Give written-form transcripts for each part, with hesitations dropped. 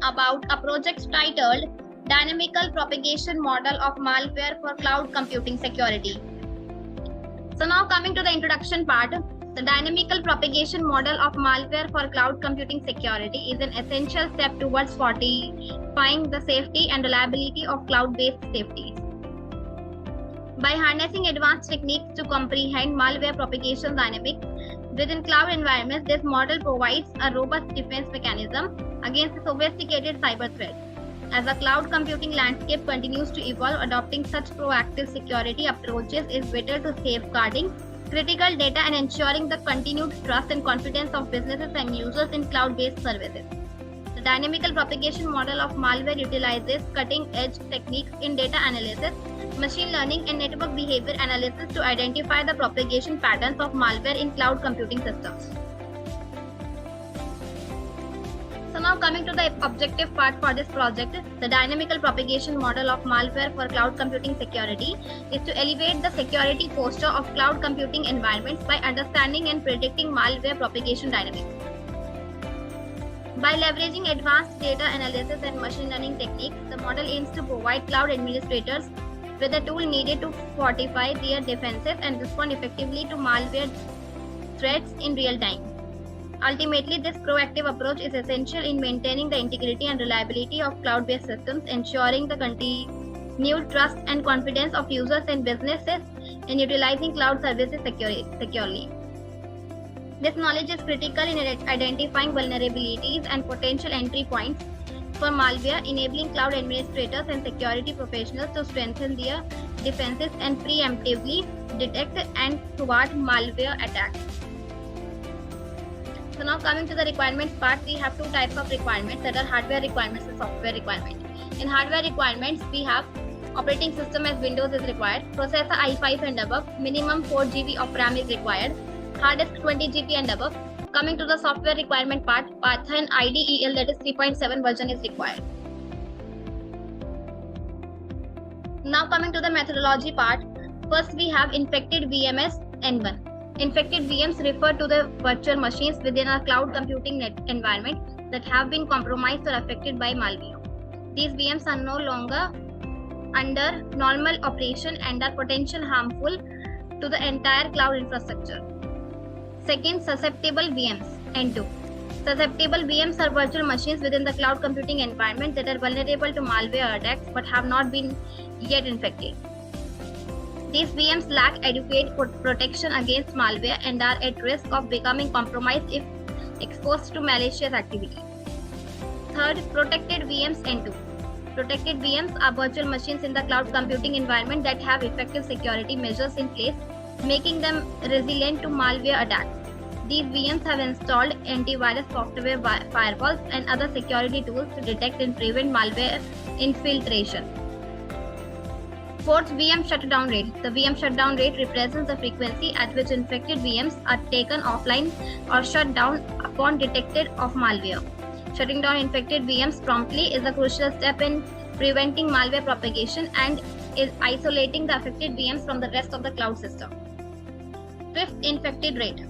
about a project titled Dynamical Propagation Model of Malware for Cloud Computing Security. So now coming to the introduction part, the dynamical propagation model of malware for cloud computing security is an essential step towards fortifying the safety and reliability of cloud-based safeties. By harnessing advanced techniques to comprehend malware propagation dynamics within cloud environments, this model provides a robust defense mechanism against sophisticated cyber threats. As the cloud computing landscape continues to evolve, adopting such proactive security approaches is vital to safeguarding critical data and ensuring the continued trust and confidence of businesses and users in cloud-based services. The dynamical propagation model of malware utilizes cutting-edge techniques in data analysis, machine learning, and network behavior analysis to identify the propagation patterns of malware in cloud computing systems. So now coming to the objective part for this project, the dynamical propagation model of malware for cloud computing security is to elevate the security posture of cloud computing environments by understanding and predicting malware propagation dynamics. By leveraging advanced data analysis and machine learning techniques, the model aims to provide cloud administrators with the tool needed to fortify their defenses and respond effectively to malware threats in real time. Ultimately, this proactive approach is essential in maintaining the integrity and reliability of cloud-based systems, ensuring the continued trust and confidence of users and businesses in utilizing cloud services securely. This knowledge is critical in identifying vulnerabilities and potential entry points for malware, enabling cloud administrators and security professionals to strengthen their defenses and preemptively detect and thwart malware attacks. So now coming to the requirements part, we have two types of requirements, that are hardware requirements and software requirements. In hardware requirements, we have operating system as Windows is required, processor i5 and above, minimum 4 GB of RAM is required, hard disk 20 GB and above. Coming to the software requirement part, Python IDEL, that is 3.7 version is required. Now coming to the methodology part, first we have infected VMs N1. Infected VMs refer to the virtual machines within a cloud computing environment that have been compromised or affected by malware. These VMs are no longer under normal operation and are potentially harmful to the entire cloud infrastructure. Second, susceptible VMs N2. Susceptible VMs are virtual machines within the cloud computing environment that are vulnerable to malware attacks but have not been yet infected. These VMs lack adequate protection against malware and are at risk of becoming compromised if exposed to malicious activity. Third, protected VMs N2. Protected VMs are virtual machines in the cloud computing environment that have effective security measures in place, making them resilient to malware attacks. These VMs have installed antivirus software, firewalls, and other security tools to detect and prevent malware infiltration. Fourth, VM shutdown rate. The VM shutdown rate represents the frequency at which infected VMs are taken offline or shut down upon detected of malware. Shutting down infected VMs promptly is a crucial step in preventing malware propagation and is isolating the affected VMs from the rest of the cloud system. Fifth, infected rate.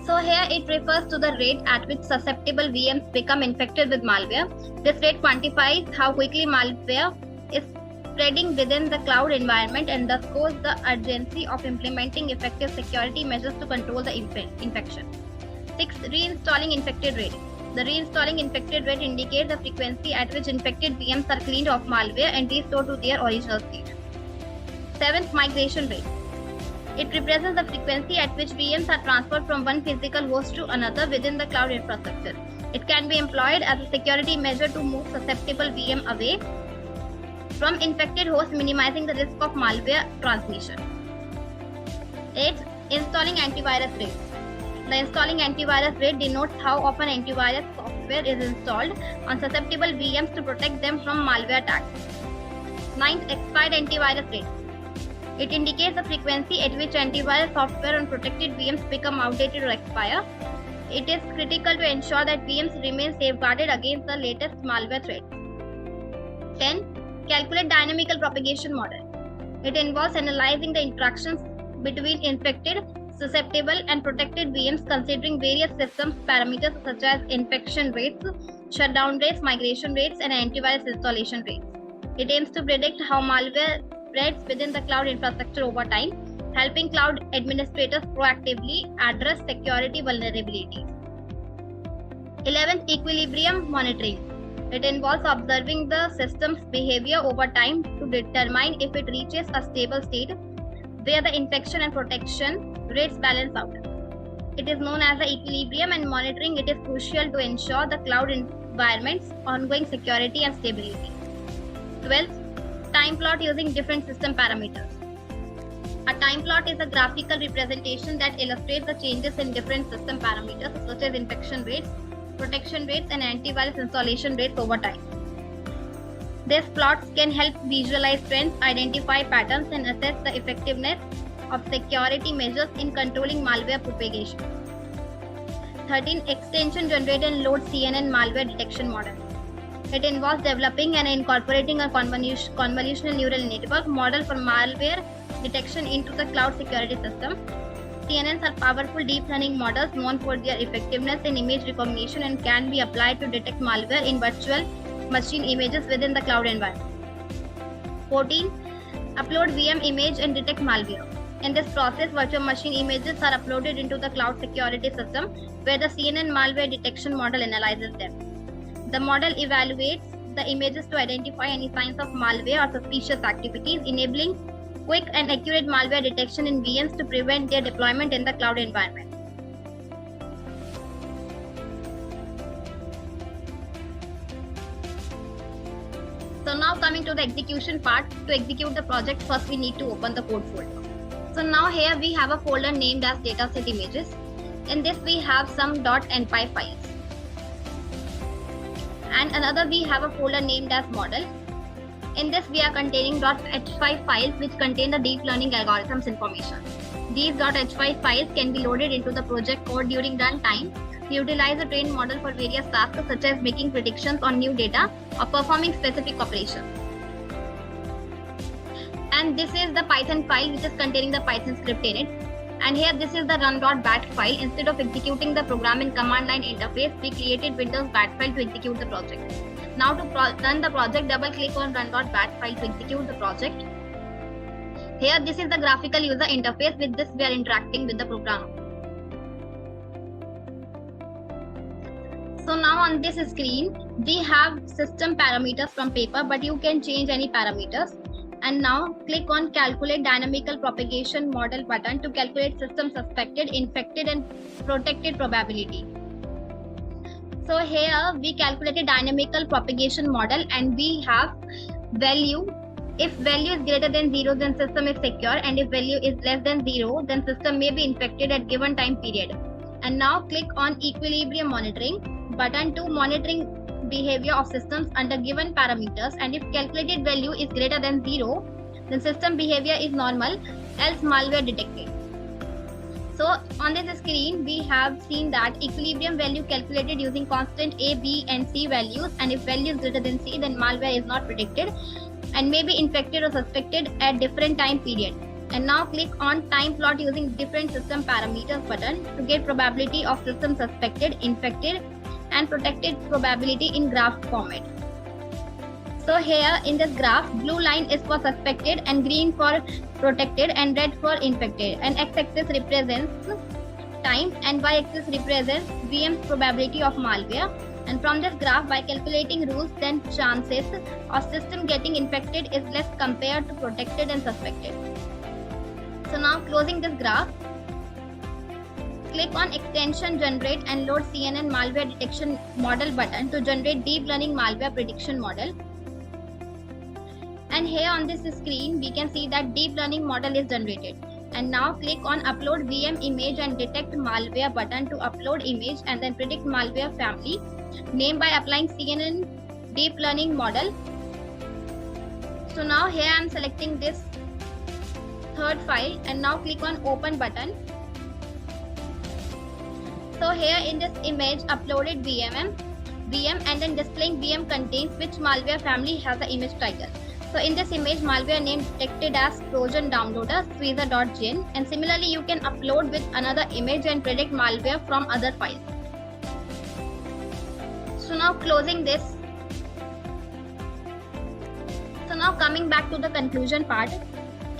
So here it refers to the rate at which susceptible VMs become infected with malware. This rate quantifies how quickly malware is spreading within the cloud environment and thus shows the urgency of implementing effective security measures to control the infection. Sixth, reinstalling infected rate. The reinstalling infected rate indicates the frequency at which infected VMs are cleaned of malware and restored to their original state. Seventh, migration rate. It represents the frequency at which VMs are transferred from one physical host to another within the cloud infrastructure. It can be employed as a security measure to move susceptible VM away from infected hosts, minimizing the risk of malware transmission. 8. Installing antivirus rate. The installing antivirus rate denotes how often antivirus software is installed on susceptible VMs to protect them from malware attacks. 9th, expired antivirus rate. It indicates the frequency at which antivirus software on protected VMs become outdated or expire. It is critical to ensure that VMs remain safeguarded against the latest malware threats. 10. Calculate dynamical propagation model. It involves analyzing the interactions between infected, susceptible and protected VMs considering various systems parameters such as infection rates, shutdown rates, migration rates, and antivirus installation rates. It aims to predict how malware spreads within the cloud infrastructure over time, helping cloud administrators proactively address security vulnerabilities. 11th, equilibrium monitoring. It involves observing the system's behavior over time to determine if it reaches a stable state where the infection and protection rates balance out. It is known as the equilibrium, and monitoring it is crucial to ensure the cloud environment's ongoing security and stability. 12th, time plot using different system parameters. A time plot is a graphical representation that illustrates the changes in different system parameters such as infection rates, protection rates, and antivirus installation rates over time. These plots can help visualize trends, identify patterns, and assess the effectiveness of security measures in controlling malware propagation. 13. Extension generate and load CNN malware detection model. It involves developing and incorporating a convolutional neural network model for malware detection into the cloud security system. CNNs are powerful deep learning models known for their effectiveness in image recognition and can be applied to detect malware in virtual machine images within the cloud environment. 14. Upload VM image and detect malware. In this process, virtual machine images are uploaded into the cloud security system where the CNN malware detection model analyzes them. The model evaluates the images to identify any signs of malware or suspicious activities, enabling quick and accurate malware detection in VMs to prevent their deployment in the cloud environment. So now coming to the execution part. To execute the project, first we need to open the code folder. So now here we have a folder named as dataset images. In this we have some .npy files. And another we have a folder named as model. In this we are containing .h5 files which contain the deep learning algorithms information. These .h5 files can be loaded into the project code during runtime to utilize the trained model for various tasks such as making predictions on new data or performing specific operations. And this is the Python file which is containing the Python script in it. And here this is the run.bat file. Instead of executing the program in command line interface, we created Windows bat file to execute the project. Now to run the project, double click on run.bat file to execute the project. Here this is the graphical user interface. With this we are interacting with the program. So now on this screen we have system parameters from paper, but you can change any parameters. And now click on calculate dynamical propagation model button to calculate system suspected, infected, and protected probability. So here we calculated dynamical propagation model and we have value. If value is greater than 0, then system is secure, and if value is less than 0, then system may be infected at given time period. And now click on equilibrium monitoring button to monitoring behavior of systems under given parameters, and if calculated value is greater than 0, then system behavior is normal, else malware detected. So on this screen we have seen that equilibrium value calculated using constant A, B, and C values, and if value is greater than C, then malware is not predicted and may be infected or suspected at different time period. And now click on time plot using different system parameters button to get probability of system suspected, infected, and protected probability in graph format. So here in this graph, blue line is for suspected and green for protected and red for infected, and x-axis represents time and y-axis represents VM's probability of malware. And from this graph, by calculating rules, then chances of system getting infected is less compared to protected and suspected. So now closing this graph, click on extension generate and load CNN malware detection model button to generate deep learning malware prediction model. And here on this screen we can see that deep learning model is generated. And now click on upload VM image and detect malware button to upload image and then predict malware family name by applying CNN deep learning model. So now here I am selecting this third file and now click on open button. So here in this image uploaded VM and then displaying VM contains which malware family has the image title. So in this image, malware name detected as Trojan downloader tweezer.gen, and similarly you can upload with another image and predict malware from other files. So now closing this. So now coming back to the conclusion part.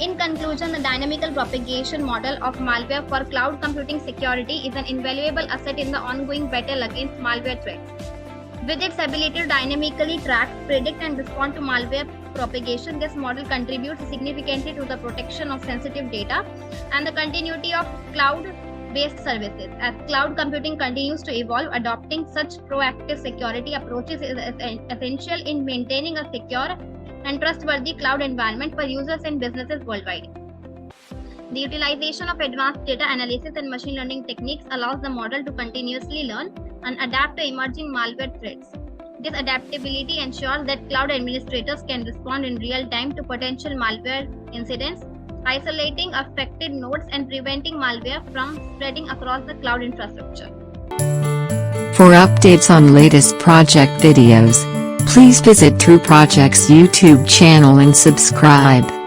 In conclusion, the dynamical propagation model of malware for cloud computing security is an invaluable asset in the ongoing battle against malware threats. With its ability to dynamically track, predict, and respond to malware propagation, this model contributes significantly to the protection of sensitive data and the continuity of cloud-based services. As cloud computing continues to evolve, adopting such proactive security approaches is essential in maintaining a secure and trustworthy cloud environment for users and businesses worldwide. The utilization of advanced data analysis and machine learning techniques allows the model to continuously learn and adapt to emerging malware threats. This adaptability ensures that cloud administrators can respond in real time to potential malware incidents, isolating affected nodes and preventing malware from spreading across the cloud infrastructure. For updates on latest project videos, please visit True Project's YouTube channel and subscribe.